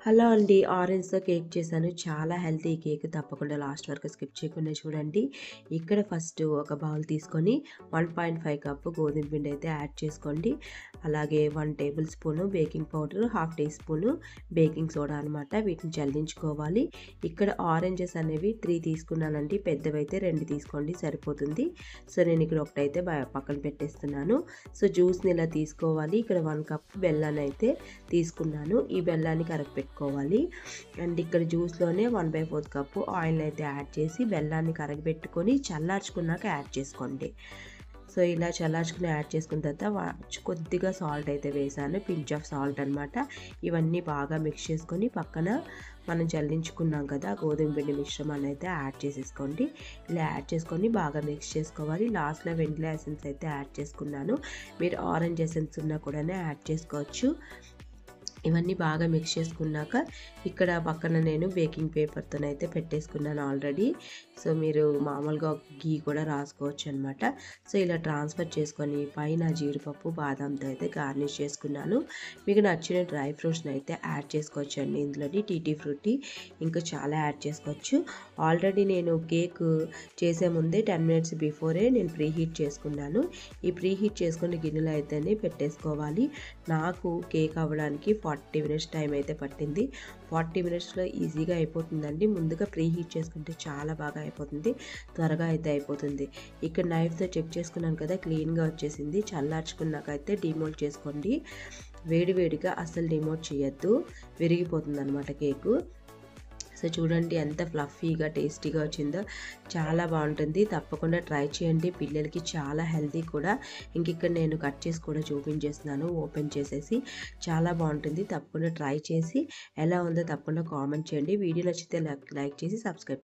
Hello అండి. ఆరెంజ్‌తో cake చేశాను. చాలా హెల్తీ కేక్. తప్పకుండా లాస్ట్ వరకు స్కిప్ చేయకుండా చూడండి. ఇక్కడ ఫస్ట్ ఒక బౌల్ తీసుకొని 1.5 కప్పు గోధుమ పిండి అయితే యాడ్ చేసుకోండి. అలాగే 1 table spoon baking powder, half tea spoon baking soda అనమాట. వీటిని జల్లించుకోవాలి. ఇక్కడ ఆరెంజెస్ అనేవి 3 తీసుకున్నానండి. పెద్దవైతే 2 తీసుకోండి సరిపోతుంది. సో నేను ఇక్కడ ఒకటైతే పక్కన పెట్టేస్తున్నాను. సో జ్యూస్ని ఇలా తీసుకోవాలి. ఇక్కడ 1 కప్ బెల్లాన్ని అయితే తీసుకున్నాను. ఈ బెల్లాన్ని కరగపెట్టుకోవాలి. అండ్ ఇక్కడ జ్యూస్లోనే 1/4 కప్పు ఆయిల్ అయితే యాడ్ చేసి బెల్లాన్ని కరగబెట్టుకొని చల్లార్చుకున్నాక యాడ్ చేసుకోండి. సో ఇలా చల్లార్చుకుని యాడ్ చేసుకున్న తర్వాత కొద్దిగా సాల్ట్ అయితే వేసాను. పించ్ ఆఫ్ సాల్ట్ అనమాట. ఇవన్నీ బాగా మిక్స్ చేసుకొని పక్కన మనం జల్లించుకున్నాం కదా గోధుమ పిండి మిశ్రమాన్ని అయితే యాడ్ చేసేసుకోండి. ఇలా యాడ్ చేసుకొని బాగా మిక్స్ చేసుకోవాలి. లాస్ట్లో వెనిలా ఎసెన్స్ అయితే యాడ్ చేసుకున్నాను. మీరు ఆరెంజ్ ఎసెన్స్ ఉన్నా కూడా యాడ్ చేసుకోవచ్చు. ఇవన్నీ బాగా మిక్స్ చేసుకున్నాక ఇక్కడ పక్కన నేను బేకింగ్ పేపర్తోనైతే పెట్టేసుకున్నాను ఆల్రెడీ. సో మీరు మామూలుగా గీ కూడా రాసుకోవచ్చు అనమాట. సో ఇలా ట్రాన్స్ఫర్ చేసుకొని పైన జీడిపప్పు బాదంతో అయితే గార్నిష్ చేసుకున్నాను. మీకు నచ్చిన డ్రై ఫ్రూట్స్ని అయితే యాడ్ చేసుకోవచ్చు అండి. ఇందులోని టూటీ ఫ్రూటీ ఇంకా చాలా యాడ్ చేసుకోవచ్చు. ఆల్రెడీ నేను కేక్ చేసే ముందే 10 మినిట్స్ బిఫోరే నేను ప్రీ హీట్ చేసుకున్నాను. ఈ ప్రీ హీట్ చేసుకున్న గిన్నెలో అయితేనే పెట్టేసుకోవాలి. నాకు కేక్ అవ్వడానికి 40 మినిట్స్ టైం అయితే పట్టింది. 40 మినిట్స్లో ఈజీగా అయిపోతుందండి. ముందుగా ప్రీ హీట్ చేసుకుంటే చాలా బాగా అయిపోతుంది. త్వరగా అయితే అయిపోతుంది. ఇక్కడ నైఫ్తో చెక్ చేసుకున్నాను కదా క్లీన్గా వచ్చేసింది. చల్లార్చుకున్నాక అయితే డిమోల్డ్ చేసుకోండి. వేడివేడిగా అస్సలు డిమోల్డ్ చేయొద్దు, విరిగిపోతుంది అనమాట కేకు. సో చూడండి ఎంత ఫ్లఫీగా టేస్టీగా వచ్చిందో. చాలా బాగుంటుంది. తప్పకుండా ట్రై చేయండి. పిల్లలకి చాలా హెల్తీ కూడా. ఇక్కడ నేను కట్ చేసి కూడా చూపించేస్తున్నాను ఓపెన్ చేసేసి. చాలా బాగుంటుంది. తప్పకుండా ట్రై చేసి ఎలా ఉందో తప్పకుండా కామెంట్ చేయండి. వీడియో నచ్చితే లైక్ చేసి సబ్స్క్రైబ్